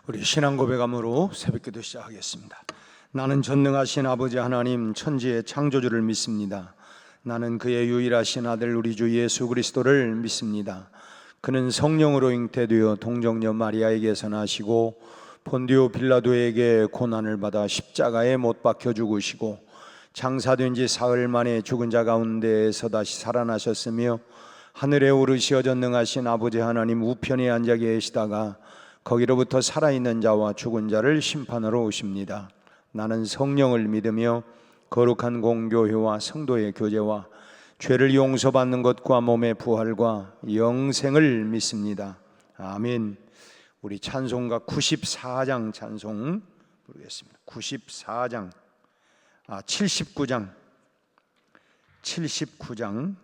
우리 신앙 고백함으로 새벽기도 시작하겠습니다. 나는 전능하신 아버지 하나님 천지의 창조주를 믿습니다. 나는 그의 유일하신 아들 우리 주 예수 그리스도를 믿습니다. 그는 성령으로 잉태되어 동정녀 마리아에게서 나시고 본디오 빌라도에게 고난을 받아 십자가에 못 박혀 죽으시고 장사된 지 사흘 만에 죽은 자 가운데에서 다시 살아나셨으며 하늘에 오르시어 전능하신 아버지 하나님 우편에 앉아 계시다가 거기로부터 살아있는 자와 죽은 자를 심판하러 오십니다. 나는 성령을 믿으며 거룩한 공교회와 성도의 교제와 죄를 용서받는 것과 몸의 부활과 영생을 믿습니다. 아멘. 우리 찬송가 94장 찬송 부르겠습니다. 79장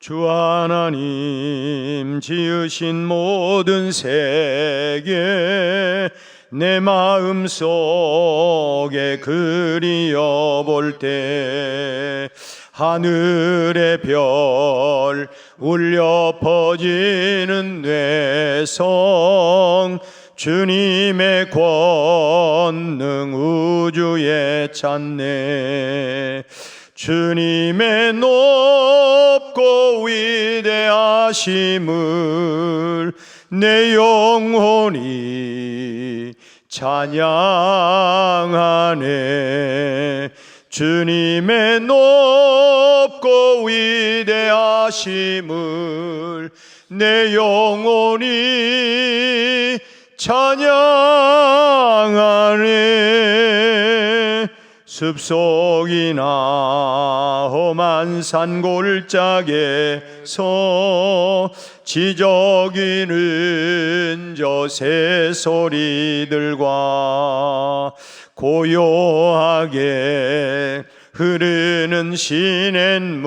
주 하나님 지으신 모든 세계 내 마음속에 그리어 볼 때 하늘의 별 울려 퍼지는 뇌성 주님의 권능 우주에 찾네. 주님의 높고 위대하심을 내 영혼이 찬양하네. 주님의 높고 위대하심을 내 영혼이 찬양하네. 숲속이나 험한 산골짜기에서 지저귀는 저 새소리들과 고요하게 흐르는 시냇물은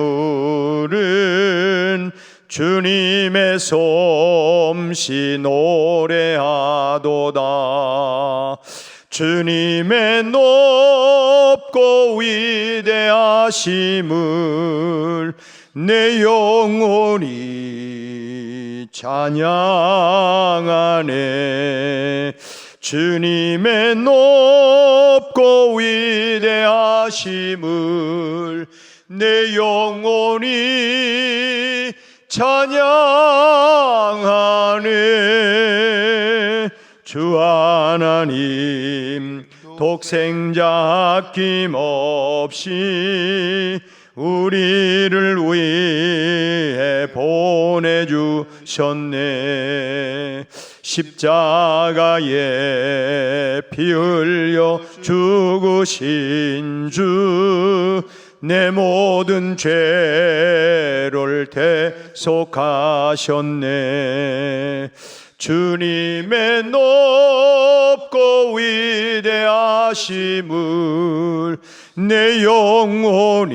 주님의 솜씨 노래하도다. 주님의 높고 위대하심을 내 영혼이 찬양하네. 주님의 높고 위대하심을 내 영혼이 찬양하네. 주 하나님 독생자 아낌없이 우리를 위해 보내주셨네. 십자가에 피 흘려 죽으신 주 내 모든 죄를 대속하셨네. 주님의 높고 위대하심을 내 영혼이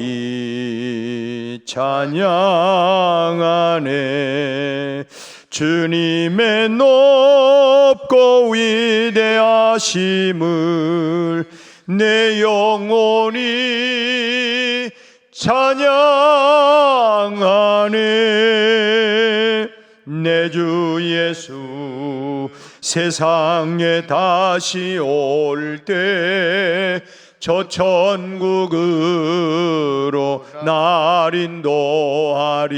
찬양하네. 주님의 높고 위대하심을 내 영혼이 찬양하네. 내 주 예수 세상에 다시 올 때 저 천국으로 날 인도하리.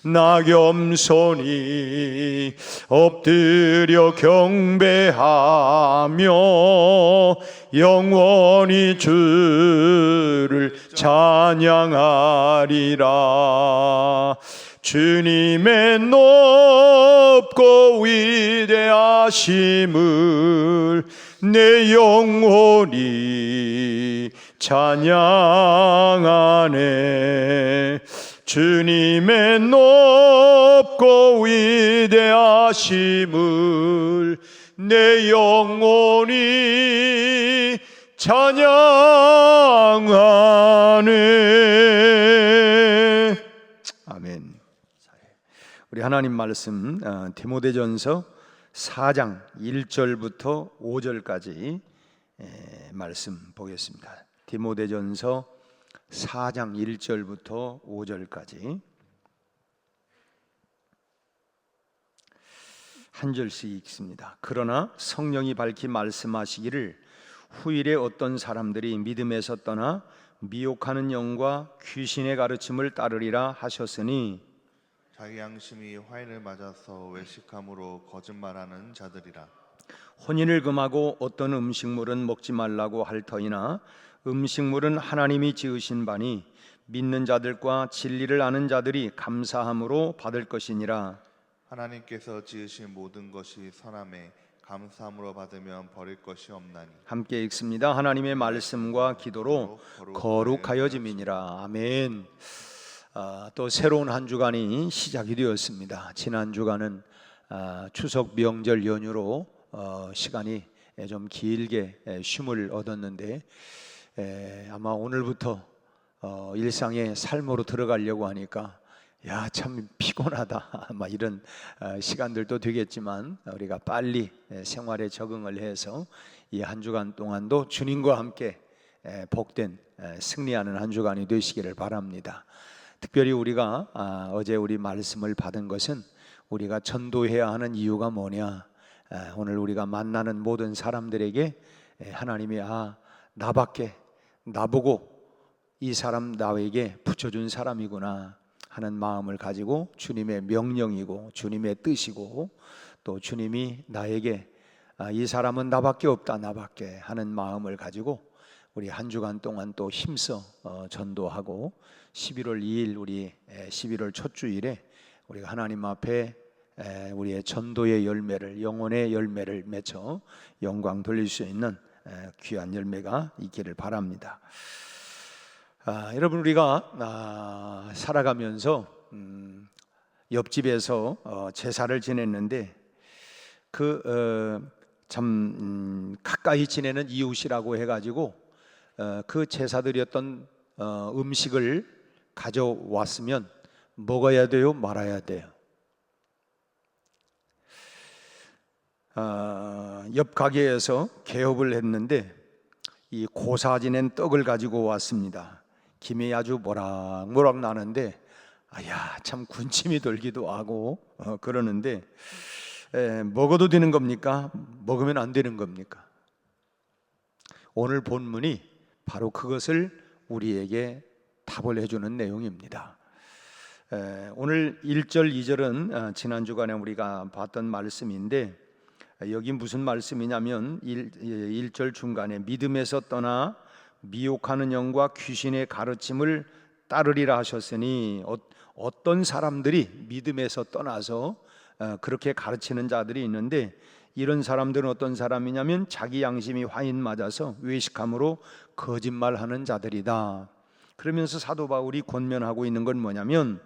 나 겸손히 엎드려 경배하며 영원히 주를 찬양하리라. 주님의 높고 위대하심을 내 영혼이 찬양하네. 주님의 높고 위대하심을 내 영혼이 찬양하네. 아멘. 우리 하나님 말씀 디모데전서 4장 1절부터 5절까지 말씀 보겠습니다. 디모데전서 4장 1절부터 5절까지 한 절씩 읽습니다. 그러나 성령이 밝히 말씀하시기를 후일에 어떤 사람들이 믿음에서 떠나 미혹하는 영과 귀신의 가르침을 따르리라 하셨으니 자기 양심이 화인을 맞아서 외식함으로 거짓말하는 자들이라. 혼인을 금하고 어떤 음식물은 먹지 말라고 할 터이나 음식물은 하나님이 지으신 바니 믿는 자들과 진리를 아는 자들이 감사함으로 받을 것이니라. 하나님께서 지으신 모든 것이 선함에 감사함으로 받으면 버릴 것이 없나니. 함께 읽습니다. 하나님의 말씀과 기도로 거룩하여짐이니라. 아멘. 또 새로운 한 주간이 시작이 되었습니다. 지난 주간은 추석 명절 연휴로 시간이 좀 길게 쉼을 얻었는데 아마 오늘부터 일상의 삶으로 들어가려고 하니까 야, 참 피곤하다 막 이런 시간들도 되겠지만 우리가 빨리 생활에 적응을 해서 이 한 주간 동안도 주님과 함께 복된 승리하는 한 주간이 되시기를 바랍니다. 특별히 우리가 어제 우리 말씀을 받은 것은 우리가 전도해야 하는 이유가 뭐냐, 오늘 우리가 만나는 모든 사람들에게 하나님이 나밖에, 나보고 이 사람 나에게 붙여준 사람이구나 하는 마음을 가지고 주님의 명령이고 주님의 뜻이고 또 주님이 나에게 이 사람은 나밖에 없다, 나밖에 하는 마음을 가지고 우리 한 주간 동안 또 힘써 전도하고 11월 2일 우리 11월 첫 주일에 우리가 하나님 앞에 우리의 전도의 열매를, 영혼의 열매를 맺어 영광 돌릴 수 있는 귀한 열매가 있기를 바랍니다. 여러분, 우리가 살아가면서 옆집에서 제사를 지냈는데 참 가까이 지내는 이웃이라고 해가지고 그 제사드렸던 음식을 가져왔으면 먹어야 돼요, 말아야 돼요? 옆 가게에서 개업을 했는데 이 고사 지낸 떡을 가지고 왔습니다. 김이 아주 모락모락 나는데 참 군침이 돌기도 하고 그러는데 먹어도 되는 겁니까? 먹으면 안 되는 겁니까? 오늘 본문이 바로 그것을 우리에게 답을 해주는 내용입니다. 오늘 1절 2절은 지난 주간에 우리가 봤던 말씀인데 여기 무슨 말씀이냐면 1절 중간에 믿음에서 떠나 미혹하는 영과 귀신의 가르침을 따르리라 하셨으니 어떤 사람들이 믿음에서 떠나서 그렇게 가르치는 자들이 있는데 이런 사람들은 어떤 사람이냐면 자기 양심이 화인 맞아서 외식함으로 거짓말하는 자들이다. 그러면서 사도 바울이 권면하고 있는 건 뭐냐면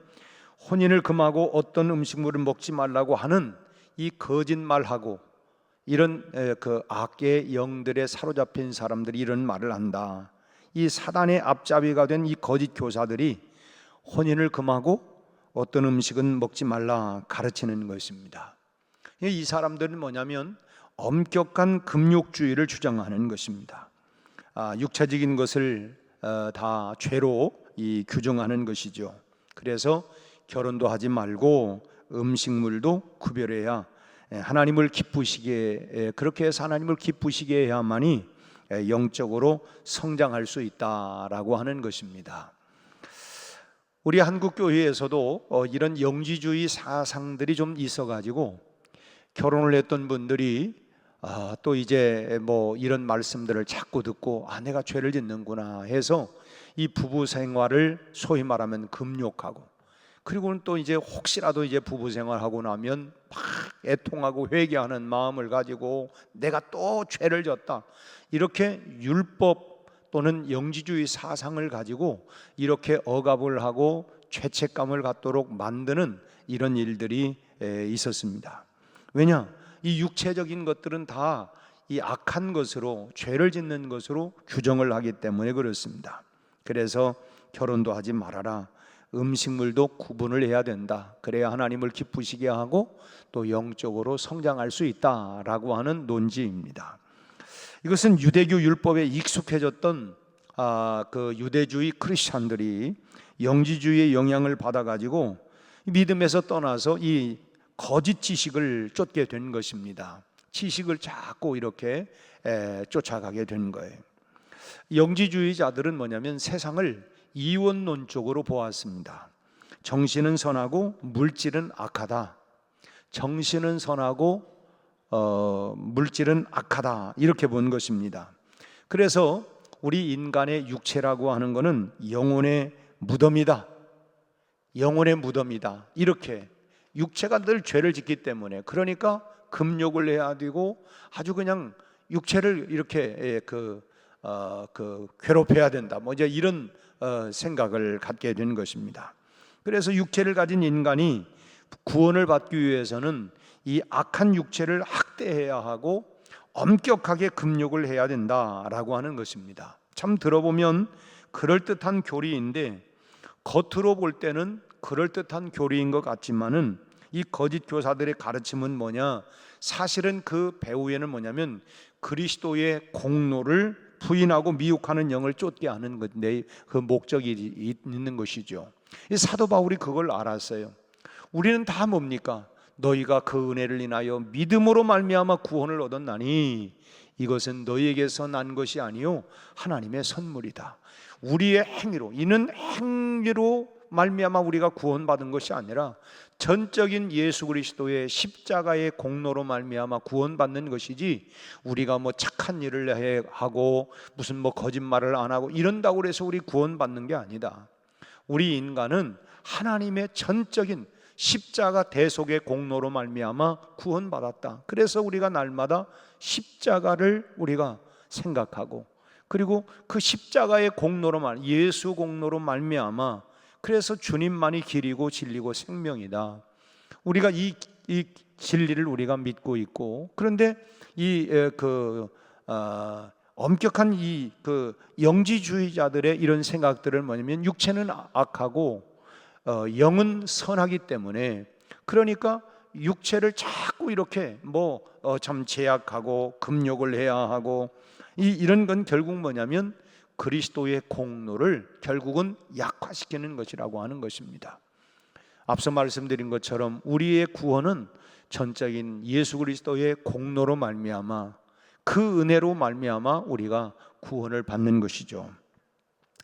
혼인을 금하고 어떤 음식물을 먹지 말라고 하는 이 거짓말하고 이런 그 악의 영들에 사로잡힌 사람들이 이런 말을 한다. 이 사단의 앞잡이가 된 이 거짓 교사들이 혼인을 금하고 어떤 음식은 먹지 말라 가르치는 것입니다. 이 사람들은 뭐냐면 엄격한 금욕주의를 주장하는 것입니다. 육체적인 것을 다 죄로 규정하는 것이죠. 그래서 결혼도 하지 말고 음식물도 구별해야 하나님을 기쁘시게, 그렇게 해서 하나님을 기쁘시게 해야만이 영적으로 성장할 수 있다라고 하는 것입니다. 우리 한국 교회에서도 이런 영지주의 사상들이 좀 있어가지고 결혼을 했던 분들이 또 이제 뭐 이런 말씀들을 자꾸 듣고 내가 죄를 짓는구나 해서 이 부부 생활을 소위 말하면 금욕하고, 그리고는 또 이제 혹시라도 이제 부부 생활하고 나면 막 애통하고 회개하는 마음을 가지고 내가 또 죄를 졌다, 이렇게 율법 또는 영지주의 사상을 가지고 이렇게 억압을 하고 죄책감을 갖도록 만드는 이런 일들이 있었습니다. 왜냐? 이 육체적인 것들은 다 이 악한 것으로, 죄를 짓는 것으로 규정을 하기 때문에 그렇습니다. 그래서 결혼도 하지 말아라, 음식물도 구분을 해야 된다, 그래야 하나님을 기쁘시게 하고 또 영적으로 성장할 수 있다라고 하는 논지입니다. 이것은 유대교 율법에 익숙해졌던 그 유대주의 크리스찬들이 영지주의의 영향을 받아가지고 믿음에서 떠나서 이 거짓 지식을 쫓게 된 것입니다. 지식을 자꾸 이렇게 쫓아가게 된 거예요. 영지주의자들은 뭐냐면 세상을 이원론적으로 보았습니다. 정신은 선하고 물질은 악하다. 정신은 선하고 물질은 악하다, 이렇게 본 것입니다. 그래서 우리 인간의 육체라고 하는 것은 영혼의 무덤이다. 영혼의 무덤이다. 이렇게 육체가 늘 죄를 짓기 때문에, 그러니까 금욕을 해야 되고 아주 그냥 육체를 이렇게 괴롭혀야 된다. 뭐 이제 이런 생각을 갖게 된 것입니다. 그래서 육체를 가진 인간이 구원을 받기 위해서는 이 악한 육체를 학대해야 하고 엄격하게 금욕을 해야 된다라고 하는 것입니다. 참 들어보면 그럴듯한 교리인데, 겉으로 볼 때는 그럴듯한 교리인 것 같지만은 이 거짓 교사들의 가르침은 뭐냐? 사실은 그 배후에는 뭐냐면 그리스도의 공로를 부인하고 미혹하는 영을 쫓게 하는 건데, 그 목적이 있는 것이죠. 이 사도 바울이 그걸 알았어요. 우리는 다 뭡니까? 너희가 그 은혜를 인하여 믿음으로 말미암아 구원을 얻었나니 이것은 너희에게서 난 것이 아니요 하나님의 선물이다. 우리의 행위로, 이는 행위로 말미암아 우리가 구원받은 것이 아니라 전적인 예수 그리스도의 십자가의 공로로 말미암아 구원받는 것이지, 우리가 뭐 착한 일을 하고 무슨 뭐 거짓말을 안 하고 이런다고 해서 우리 구원받는 게 아니다. 우리 인간은 하나님의 전적인 십자가 대속의 공로로 말미암아 구원받았다. 그래서 우리가 날마다 십자가를 우리가 생각하고, 그리고 그 십자가의 공로로 예수 공로로 말미암아, 그래서 주님만이 길이고 진리고 생명이다. 우리가 이 진리를 우리가 믿고 있고, 그런데 엄격한 영지주의자들의 이런 생각들을 뭐냐면 육체는 악하고 영은 선하기 때문에, 그러니까 육체를 자꾸 이렇게 참 제약하고 금욕을 해야 하고, 이런 건 결국 뭐냐면 그리스도의 공로를 결국은 약화시키는 것이라고 하는 것입니다. 앞서 말씀드린 것처럼 우리의 구원은 전적인 예수 그리스도의 공로로 말미암아, 그 은혜로 말미암아 우리가 구원을 받는 것이죠.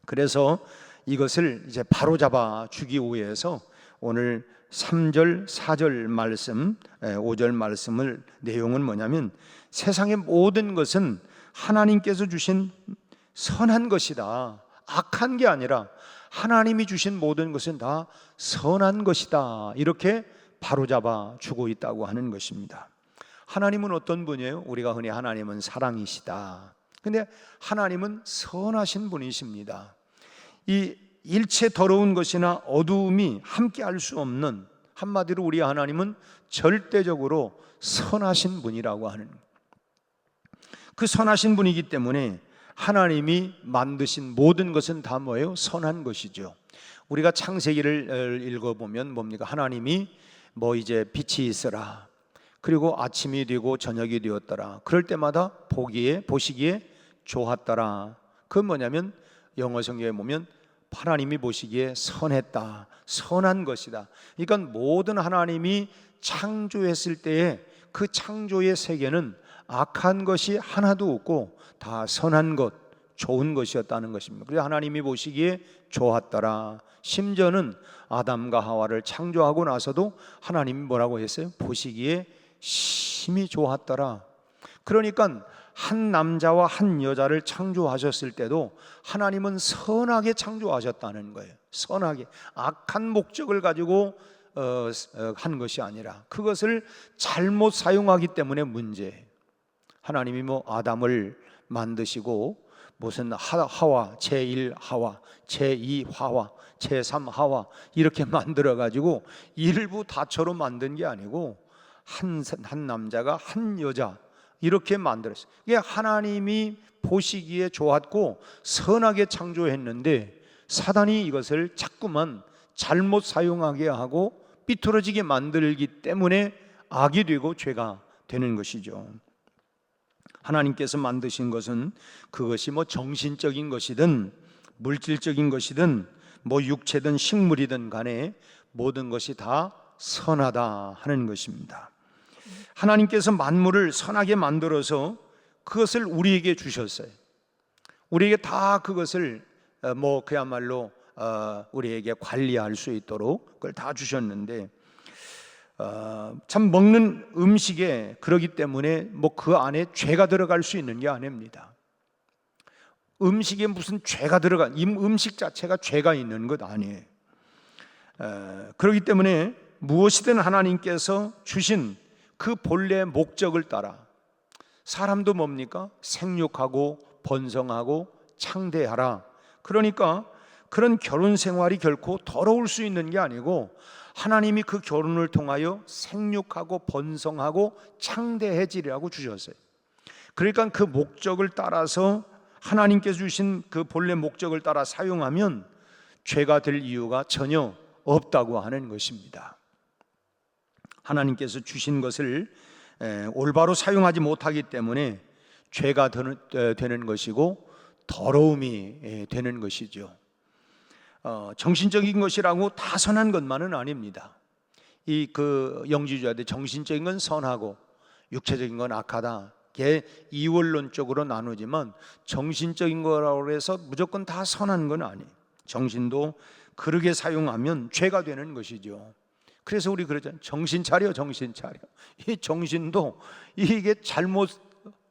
그래서 이것을 이제 바로잡아 주기 위해서 오늘 3절, 4절 말씀, 5절 말씀을 내용은 뭐냐면 세상의 모든 것은 하나님께서 주신 선한 것이다. 악한 게 아니라 하나님이 주신 모든 것은 다 선한 것이다. 이렇게 바로잡아 주고 있다고 하는 것입니다. 하나님은 어떤 분이에요? 우리가 흔히 하나님은 사랑이시다. 근데 하나님은 선하신 분이십니다. 이 일체 더러운 것이나 어두움이 함께 할 수 없는, 한마디로 우리 하나님은 절대적으로 선하신 분이라고 하는, 그 선하신 분이기 때문에 하나님이 만드신 모든 것은 다 뭐예요? 선한 것이죠. 우리가 창세기를 읽어보면 뭡니까? 하나님이 이제 빛이 있어라, 그리고 아침이 되고 저녁이 되었더라. 그럴 때마다 보시기에 좋았더라. 그건 뭐냐면 영어 성경에 보면 하나님이 보시기에 선했다, 선한 것이다. 그러니까 모든 하나님이 창조했을 때에 그 창조의 세계는 악한 것이 하나도 없고 다 선한 것, 좋은 것이었다는 것입니다. 그래서 하나님이 보시기에 좋았더라. 심지어는 아담과 하와를 창조하고 나서도 하나님이 뭐라고 했어요? 보시기에 심히 좋았더라. 그러니까 한 남자와 한 여자를 창조하셨을 때도 하나님은 선하게 창조하셨다는 거예요. 선하게, 악한 목적을 가지고 한 것이 아니라 그것을 잘못 사용하기 때문에 문제예요. 하나님이 아담을 만드시고 무슨 하와, 제1 하와, 제2 하와, 제3 하와 이렇게 만들어 가지고 일부 다처로 만든 게 아니고 한 남자가 한 여자 이렇게 만들었어요. 이게 하나님이 보시기에 좋았고 선하게 창조했는데 사단이 이것을 자꾸만 잘못 사용하게 하고 삐뚤어지게 만들기 때문에 악이 되고 죄가 되는 것이죠. 하나님께서 만드신 것은 그것이 정신적인 것이든 물질적인 것이든 육체든 식물이든 간에 모든 것이 다 선하다 하는 것입니다. 하나님께서 만물을 선하게 만들어서 그것을 우리에게 주셨어요. 우리에게 다 그것을 그야말로 우리에게 관리할 수 있도록 그걸 다 주셨는데, 참 먹는 음식에 그러기 때문에 그 안에 죄가 들어갈 수 있는 게 아닙니다. 음식에 무슨 죄가 들어간, 이 음식 자체가 죄가 있는 것 아니에요. 그렇기 때문에 무엇이든 하나님께서 주신 그 본래의 목적을 따라, 사람도 뭡니까? 생육하고 번성하고 창대하라. 그러니까 그런 결혼 생활이 결코 더러울 수 있는 게 아니고, 하나님이 그 결혼을 통하여 생육하고 번성하고 창대해지라고 주셨어요. 그러니까 그 목적을 따라서, 하나님께서 주신 그 본래 목적을 따라 사용하면 죄가 될 이유가 전혀 없다고 하는 것입니다. 하나님께서 주신 것을 올바로 사용하지 못하기 때문에 죄가 되는 것이고 더러움이 되는 것이죠. 정신적인 것이라고 다 선한 것만은 아닙니다. 그 영지주의자들 정신적인 건 선하고 육체적인 건 악하다, 이게 이원론적으로 나누지만 정신적인 거라고 해서 무조건 다 선한 건 아니에요. 정신도 그렇게 사용하면 죄가 되는 것이죠. 그래서 우리 그러잖아요. 정신 차려, 정신 차려. 이 정신도 이게 잘못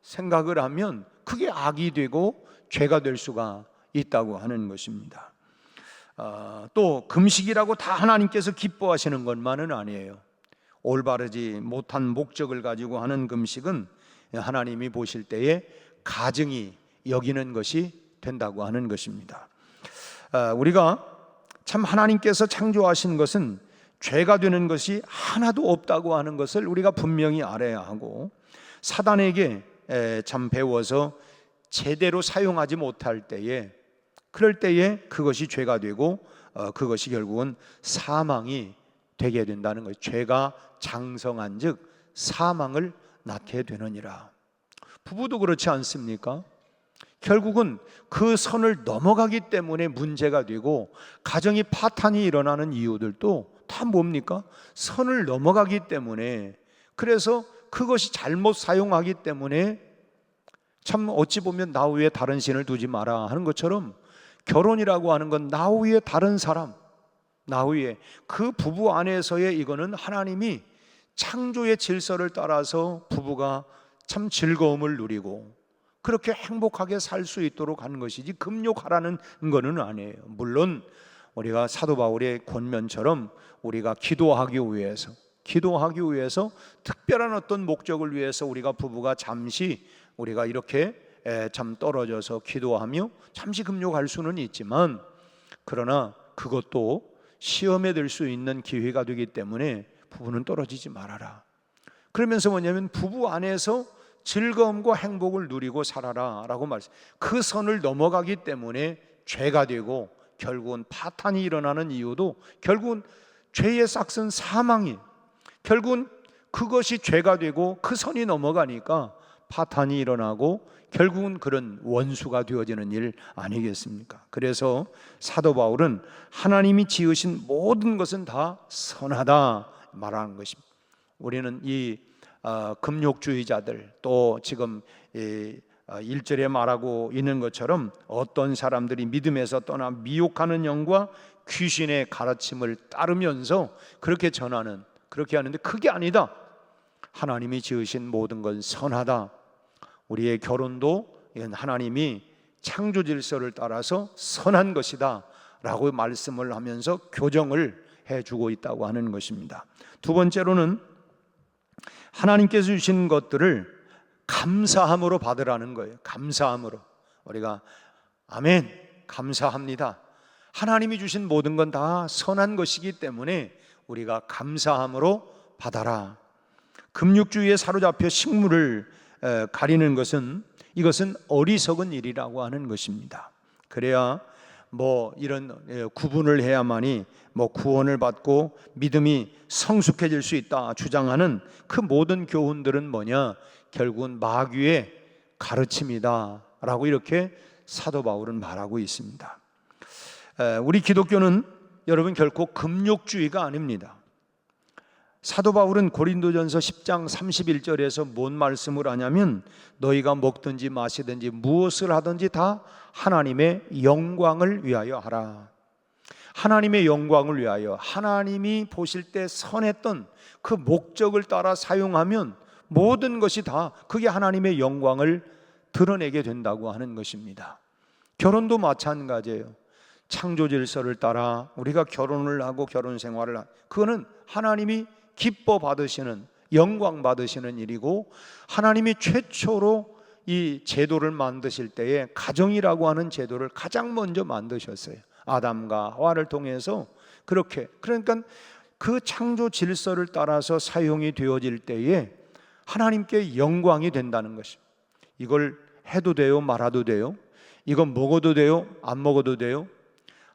생각을 하면 그게 악이 되고 죄가 될 수가 있다고 하는 것입니다. 또 금식이라고 다 하나님께서 기뻐하시는 것만은 아니에요. 올바르지 못한 목적을 가지고 하는 금식은 하나님이 보실 때에 가증이 여기는 것이 된다고 하는 것입니다. 우리가 참 하나님께서 창조하신 것은 죄가 되는 것이 하나도 없다고 하는 것을 우리가 분명히 알아야 하고, 사단에게 참 배워서 제대로 사용하지 못할 때에, 그럴 때에 그것이 죄가 되고 그것이 결국은 사망이 되게 된다는 거예요. 죄가 장성한 즉 사망을 낳게 되느니라. 부부도 그렇지 않습니까? 결국은 그 선을 넘어가기 때문에 문제가 되고 가정이 파탄이 일어나는 이유들도 다 뭡니까? 선을 넘어가기 때문에, 그래서 그것이 잘못 사용하기 때문에, 참 어찌 보면 나 위에 다른 신을 두지 마라 하는 것처럼 결혼이라고 하는 건 나 위에 다른 사람, 나 위에 그 부부 안에서의, 이거는 하나님이 창조의 질서를 따라서 부부가 참 즐거움을 누리고 그렇게 행복하게 살 수 있도록 하는 것이지 금욕하라는 거는 아니에요. 물론 우리가 사도 바울의 권면처럼 우리가 기도하기 위해서 특별한 어떤 목적을 위해서 우리가 부부가 잠시 우리가 이렇게 참 떨어져서 기도하며 잠시 금욕할 수는 있지만, 그러나 그것도 시험에 들 수 있는 기회가 되기 때문에 부부는 떨어지지 말아라. 그러면서 뭐냐면 부부 안에서 즐거움과 행복을 누리고 살아라 라고 말씀. 그 선을 넘어가기 때문에 죄가 되고 결국은 파탄이 일어나는 이유도 결국은 죄의 싹슨 사망이, 결국은 그것이 죄가 되고 그 선이 넘어가니까 파탄이 일어나고 결국은 그런 원수가 되어지는 일 아니겠습니까? 그래서 사도 바울은 하나님이 지으신 모든 것은 다 선하다 말하는 것입니다. 우리는 이 금욕주의자들, 또 지금 1절에 말하고 있는 것처럼 어떤 사람들이 믿음에서 떠나 미혹하는 영과 귀신의 가르침을 따르면서 그렇게 전하는, 그렇게 하는데 그게 아니다. 하나님이 지으신 모든 건 선하다. 우리의 결혼도 이건 하나님이 창조 질서를 따라서 선한 것이다 라고 말씀을 하면서 교정을 해주고 있다고 하는 것입니다. 두 번째로는 하나님께서 주신 것들을 감사함으로 받으라는 거예요. 감사함으로. 우리가 아멘, 감사합니다. 하나님이 주신 모든 건 다 선한 것이기 때문에 우리가 감사함으로 받아라. 금육주의에 사로잡혀 식물을 가리는 것은, 이것은 어리석은 일이라고 하는 것입니다. 그래야 이런 구분을 해야만이 구원을 받고 믿음이 성숙해질 수 있다 주장하는 그 모든 교훈들은 뭐냐? 결국은 마귀의 가르침이다 라고 이렇게 사도 바울은 말하고 있습니다. 우리 기독교는 여러분 결코 금욕주의가 아닙니다. 사도 바울은 고린도전서 10장 31절에서 뭔 말씀을 하냐면 너희가 먹든지 마시든지 무엇을 하든지 다 하나님의 영광을 위하여 하라. 하나님의 영광을 위하여, 하나님이 보실 때 선했던 그 목적을 따라 사용하면 모든 것이 다 그게 하나님의 영광을 드러내게 된다고 하는 것입니다. 결혼도 마찬가지예요. 창조 질서를 따라 우리가 결혼을 하고 결혼 생활을 그거는 하나님이 기뻐 받으시는, 영광 받으시는 일이고, 하나님이 최초로 이 제도를 만드실 때에 가정이라고 하는 제도를 가장 먼저 만드셨어요. 아담과 하와를 통해서 그렇게, 그러니까 그 창조 질서를 따라서 사용이 되어질 때에 하나님께 영광이 된다는 것입니다. 이걸 해도 돼요, 말아도 돼요? 이건 먹어도 돼요, 안 먹어도 돼요?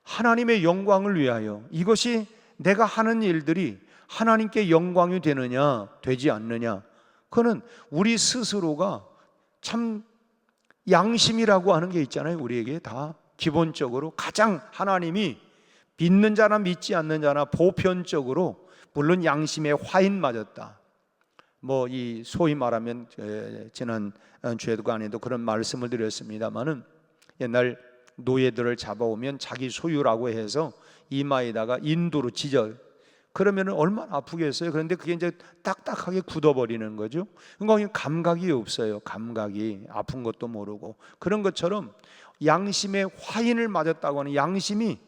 하나님의 영광을 위하여, 이것이 내가 하는 일들이 하나님께 영광이 되느냐 되지 않느냐, 그거는 우리 스스로가 참 양심이라고 하는 게 있잖아요. 우리에게 다 기본적으로 가장 하나님이 믿는 자나 믿지 않는 자나 보편적으로, 물론 양심에 화인 맞았다, 뭐 이 소위 말하면 지난 주에도 그런 말씀을 드렸습니다마는, 옛날 노예들을 잡아오면 자기 소유라고 해서 이마에다가 인도로 찢어, 그러면 얼마나 아프겠어요. 그런데 그게 이제 딱딱하게 굳어버리는 거죠. 그러니까 감각이 없어요. 감각이, 아픈 것도 모르고. 그런 것처럼 양심에 화인을 맞았다고 하는, 양심이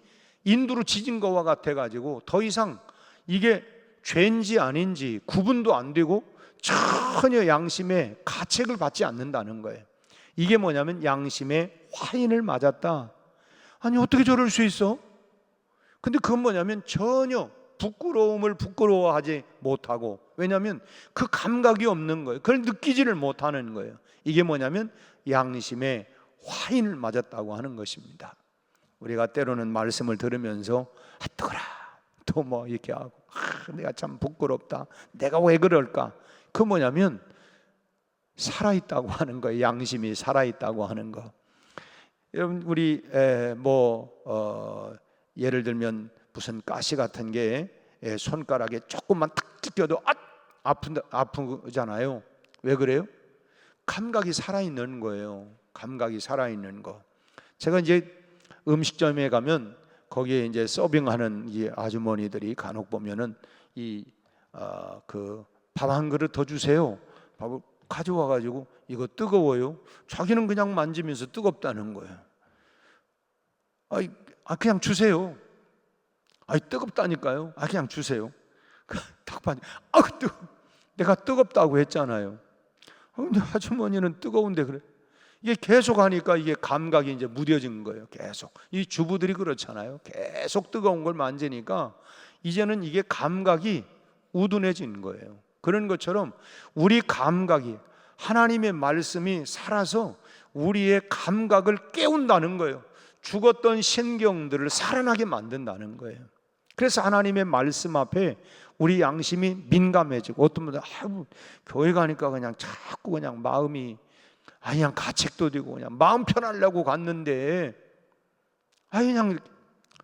인두로 찢은 것과 같아가지고 더 이상 이게 죄인지 아닌지 구분도 안 되고 전혀 양심에 가책을 받지 않는다는 거예요. 이게 뭐냐면 양심에 화인을 맞았다. 아니 어떻게 저럴 수 있어? 근데 그건 뭐냐면 전혀 부끄러움을 부끄러워하지 못하고, 왜냐하면 그 감각이 없는 거예요. 그걸 느끼지를 못하는 거예요. 이게 뭐냐면 양심에 화인을 맞았다고 하는 것입니다. 우리가 때로는 말씀을 들으면서 뜨거라, 또 뭐 이렇게 하고, 내가 참 부끄럽다, 내가 왜 그럴까, 그 뭐냐면 살아있다고 하는 거예요. 양심이 살아있다고 하는 거. 여러분, 우리 예를 들면 무슨 가시 같은 게 손가락에 조금만 탁 찢겨도 아프잖아요. 왜 그래요? 감각이 살아있는 거예요. 감각이 살아있는 거. 제가 이제 음식점에 가면 거기에 이제 서빙하는 이 아주머니들이 간혹 보면은 그 밥 한 그릇 더 주세요. 밥을 가져와 가지고 이거 뜨거워요. 자기는 그냥 만지면서 뜨겁다는 거예요. 그냥 주세요. 뜨겁다니까요. 그냥 주세요. 딱 봐. 내가 뜨겁다고 했잖아요. 근데 아주머니는 뜨거운데 그래. 이게 계속 하니까 이게 감각이 이제 무뎌진 거예요. 계속. 이 주부들이 그렇잖아요. 계속 뜨거운 걸 만지니까 이제는 이게 감각이 우둔해진 거예요. 그런 것처럼 우리 감각이, 하나님의 말씀이 살아서 우리의 감각을 깨운다는 거예요. 죽었던 신경들을 살아나게 만든다는 거예요. 그래서 하나님의 말씀 앞에 우리 양심이 민감해지고, 어떤 분들은 교회 가니까 그냥 자꾸 그냥 마음이 그냥 가책도 되고, 그냥 마음 편하려고 갔는데 그냥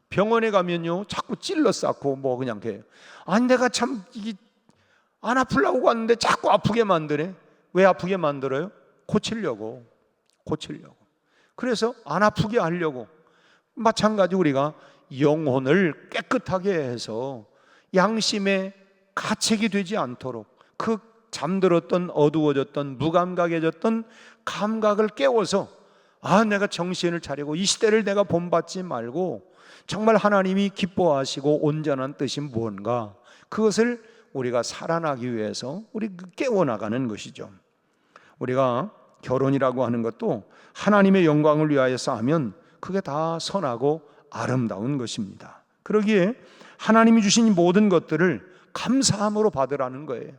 병원에 가면요 자꾸 찔러 쌓고 뭐 그냥 해요. 내가 참 이게 안 아프려고 갔는데 자꾸 아프게 만드네. 왜 아프게 만들어요? 고치려고. 그래서 안 아프게 하려고. 마찬가지 우리가 영혼을 깨끗하게 해서 양심에 가책이 되지 않도록, 그 잠들었던, 어두워졌던, 무감각해졌던 감각을 깨워서 내가 정신을 차리고 이 시대를 내가 본받지 말고 정말 하나님이 기뻐하시고 온전한 뜻이 무언가, 그것을 우리가 살아나기 위해서 우리 깨워나가는 것이죠. 우리가 결혼이라고 하는 것도 하나님의 영광을 위하여서 하면 그게 다 선하고 아름다운 것입니다. 그러기에 하나님이 주신 모든 것들을 감사함으로 받으라는 거예요.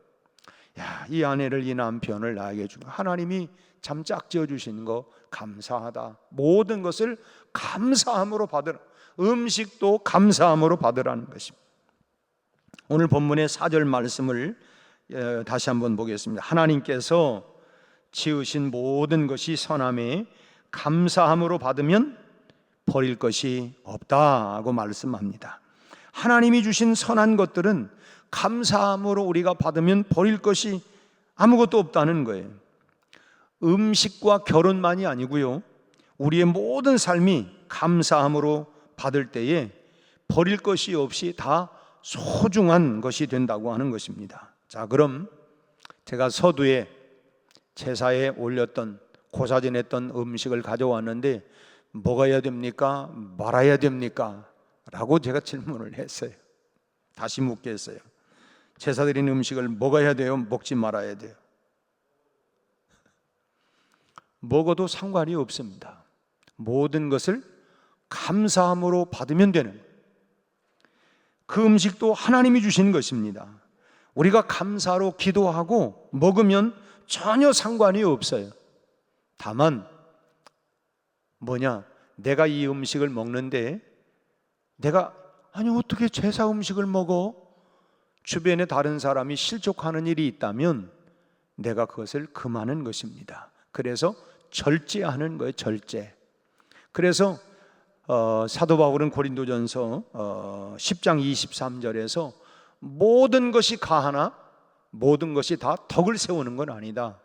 이 아내를, 이 남편을 나에게 주고 하나님이 참 짝지어 주신 거 감사하다. 모든 것을 감사함으로 받으라. 음식도 감사함으로 받으라는 것입니다. 오늘 본문의 4절 말씀을 다시 한번 보겠습니다. 하나님께서 지으신 모든 것이 선함에 감사함으로 받으면 버릴 것이 없다고 말씀합니다. 하나님이 주신 선한 것들은 감사함으로 우리가 받으면 버릴 것이 아무것도 없다는 거예요. 음식과 결혼만이 아니고요, 우리의 모든 삶이 감사함으로 받을 때에 버릴 것이 없이 다 소중한 것이 된다고 하는 것입니다. 자, 그럼 제가 서두에 제사에 올렸던 고사진했던 음식을 가져왔는데 먹어야 됩니까? 말아야 됩니까? 라고 제가 질문을 했어요. 다시 묻겠어요. 제사 드린 음식을 먹어야 돼요? 먹지 말아야 돼요? 먹어도 상관이 없습니다. 모든 것을 감사함으로 받으면 되는, 그 음식도 하나님이 주신 것입니다. 우리가 감사로 기도하고 먹으면 전혀 상관이 없어요. 다만 뭐냐, 내가 이 음식을 먹는데 내가 아니 어떻게 제사 음식을 먹어? 주변에 다른 사람이 실족하는 일이 있다면 내가 그것을 금하는 것입니다. 그래서 절제하는 거예요. 절제. 그래서 사도 바울은 고린도전서 10장 23절에서 모든 것이 가하나 모든 것이 다 덕을 세우는 건 아니다.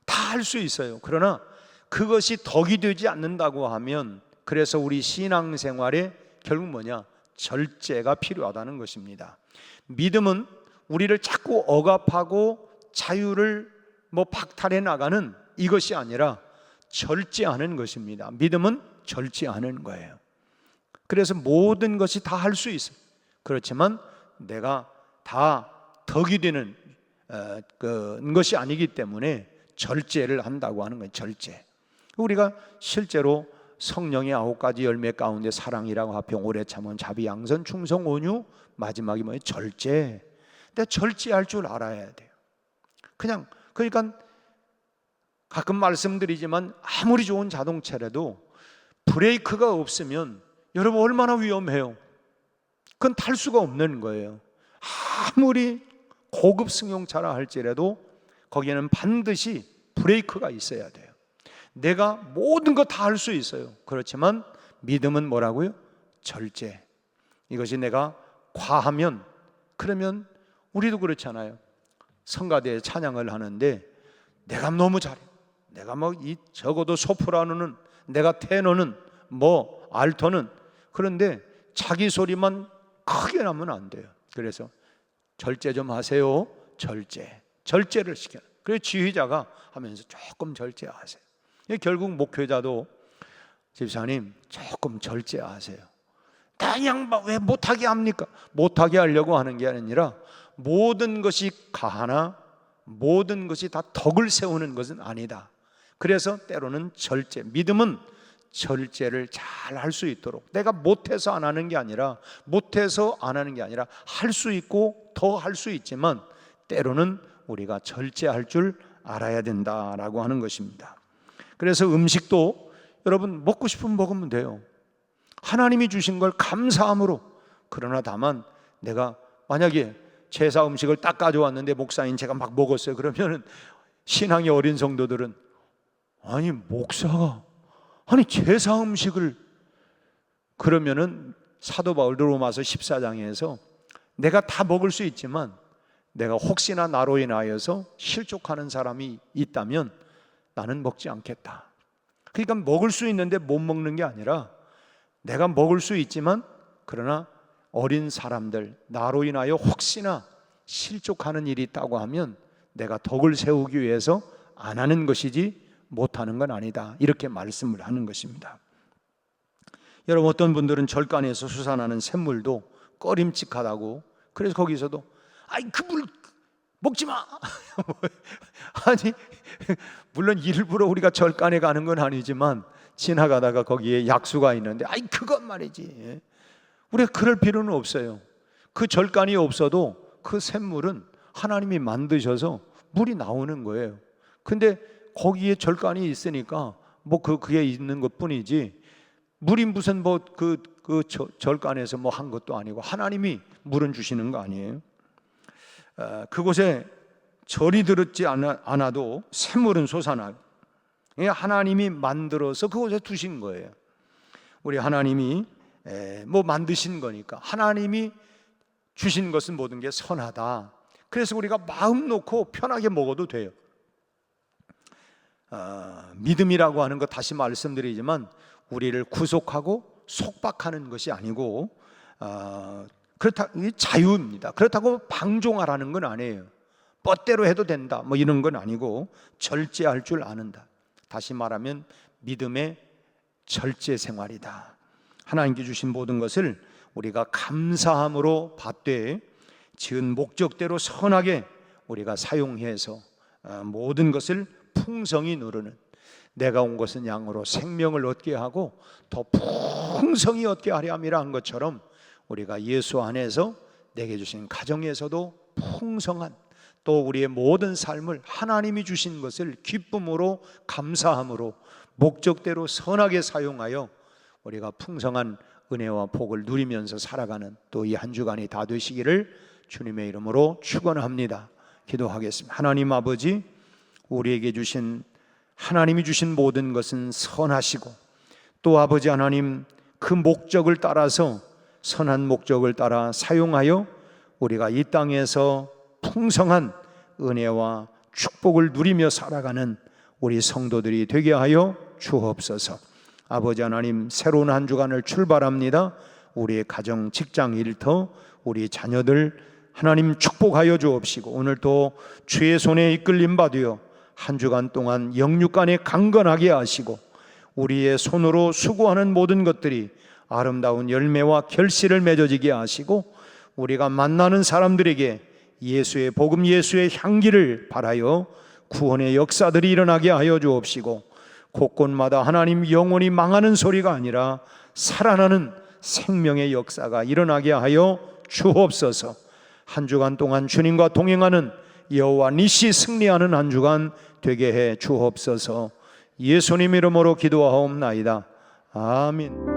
다 할 수 있어요. 그러나 그것이 덕이 되지 않는다고 하면, 그래서 우리 신앙생활에 결국 뭐냐? 절제가 필요하다는 것입니다. 믿음은 우리를 자꾸 억압하고 자유를 박탈해 나가는 이것이 아니라 절제하는 것입니다. 믿음은 절제하는 거예요. 그래서 모든 것이 다 할 수 있어요. 그렇지만 내가 다 덕이 되는 것이 아니기 때문에 절제를 한다고 하는 거예요. 절제. 우리가 실제로 성령의 9가지 열매 가운데 사랑이라고 화평 오래 참음 자비 양선 충성 온유, 마지막이 뭐예요? 절제. 근데 절제할 줄 알아야 돼요. 그러니까 가끔 말씀드리지만 아무리 좋은 자동차라도 브레이크가 없으면 여러분 얼마나 위험해요. 그건 탈 수가 없는 거예요. 아무리 고급 승용차라 할지라도 거기에는 반드시 브레이크가 있어야 돼요. 내가 모든 거 다 할 수 있어요. 그렇지만 믿음은 뭐라고요? 절제. 이것이 내가 과하면, 그러면 우리도 그렇잖아요. 성가대에 찬양을 하는데 내가 너무 잘해. 내가 적어도 소프라노는, 내가 테너는, 알토는, 그런데 자기 소리만 크게 나면 안 돼요. 그래서 절제 좀 하세요. 절제를 시켜요. 그래서 지휘자가 하면서 조금 절제하세요. 결국 목회자도 집사님 조금 절제하세요. 그냥 왜 못하게 합니까? 못하게 하려고 하는 게 아니라 모든 것이 가하나 모든 것이 다 덕을 세우는 것은 아니다. 그래서 때로는 절제, 믿음은 절제를 잘 할 수 있도록, 내가 못해서 안 하는 게 아니라 할 수 있고 더 할 수 있지만 때로는 우리가 절제할 줄 알아야 된다라고 하는 것입니다. 그래서 음식도 여러분 먹고 싶으면 먹으면 돼요. 하나님이 주신 걸 감사함으로. 그러나 다만 내가 만약에 제사 음식을 딱 가져왔는데 목사인 제가 막 먹었어요. 그러면은 신앙이 어린 성도들은 아니 목사가 제사 음식을, 그러면은 사도 바울 로마서 14장에서 내가 다 먹을 수 있지만 내가 혹시나 나로 인하여서 실족하는 사람이 있다면 나는 먹지 않겠다. 그러니까 먹을 수 있는데 못 먹는 게 아니라 내가 먹을 수 있지만 그러나 어린 사람들, 나로 인하여 혹시나 실족하는 일이 있다고 하면 내가 덕을 세우기 위해서 안 하는 것이지 못하는 건 아니다. 이렇게 말씀을 하는 것입니다. 여러분, 어떤 분들은 절간에서 수산하는 샘물도 꺼림칙하다고, 그래서 거기서도 그 물 먹지 마. 아니, 물론 일부러 우리가 절간에 가는 건 아니지만 지나가다가 거기에 약수가 있는데 그건 말이지, 우리가 그럴 필요는 없어요. 그 절간이 없어도 그 샘물은 하나님이 만드셔서 물이 나오는 거예요. 근데 거기에 절간이 있으니까 그게 있는 것뿐이지 물이 무슨 절간에서 한 것도 아니고 하나님이 물은 주시는 거 아니에요. 그곳에 절이 들었지 않아도 샘물은 솟아나요. 하나님이 만들어서 그곳에 두신 거예요. 우리 하나님이 만드신 거니까 하나님이 주신 것은 모든 게 선하다. 그래서 우리가 마음 놓고 편하게 먹어도 돼요. 믿음이라고 하는 것 다시 말씀드리지만 우리를 구속하고 속박하는 것이 아니고 그렇다 자유입니다. 그렇다고 방종하라는 건 아니에요. 멋대로 해도 된다 뭐 이런 건 아니고 절제할 줄 아는다. 다시 말하면 믿음의 절제 생활이다. 하나님께 주신 모든 것을 우리가 감사함으로 받되 지은 목적대로 선하게 우리가 사용해서 모든 것을 풍성히 누르는, 내가 온 것은 양으로 생명을 얻게 하고 더 풍성히 얻게 하려 함이라 한 것처럼 우리가 예수 안에서 내게 주신 가정에서도 풍성한, 또 우리의 모든 삶을 하나님이 주신 것을 기쁨으로 감사함으로 목적대로 선하게 사용하여 우리가 풍성한 은혜와 복을 누리면서 살아가는 또 이 한 주간이 다 되시기를 주님의 이름으로 축원합니다. 기도하겠습니다. 하나님 아버지, 우리에게 주신, 하나님이 주신 모든 것은 선하시고 또 아버지 하나님 그 목적을 따라서, 선한 목적을 따라 사용하여 우리가 이 땅에서 풍성한 은혜와 축복을 누리며 살아가는 우리 성도들이 되게 하여 주옵소서. 아버지 하나님, 새로운 한 주간을 출발합니다. 우리의 가정, 직장, 일터, 우리 자녀들 하나님 축복하여 주옵시고 오늘도 주의 손에 이끌림 받으여 한 주간 동안 영육간에 강건하게 하시고 우리의 손으로 수고하는 모든 것들이 아름다운 열매와 결실을 맺어지게 하시고 우리가 만나는 사람들에게 예수의 복음, 예수의 향기를 발하여 구원의 역사들이 일어나게 하여 주옵시고 곳곳마다 하나님 영혼이 망하는 소리가 아니라 살아나는 생명의 역사가 일어나게 하여 주옵소서. 한 주간 동안 주님과 동행하는 여호와 니시 승리하는 한 주간 되게 해 주옵소서. 예수님 이름으로 기도하옵나이다. 아멘.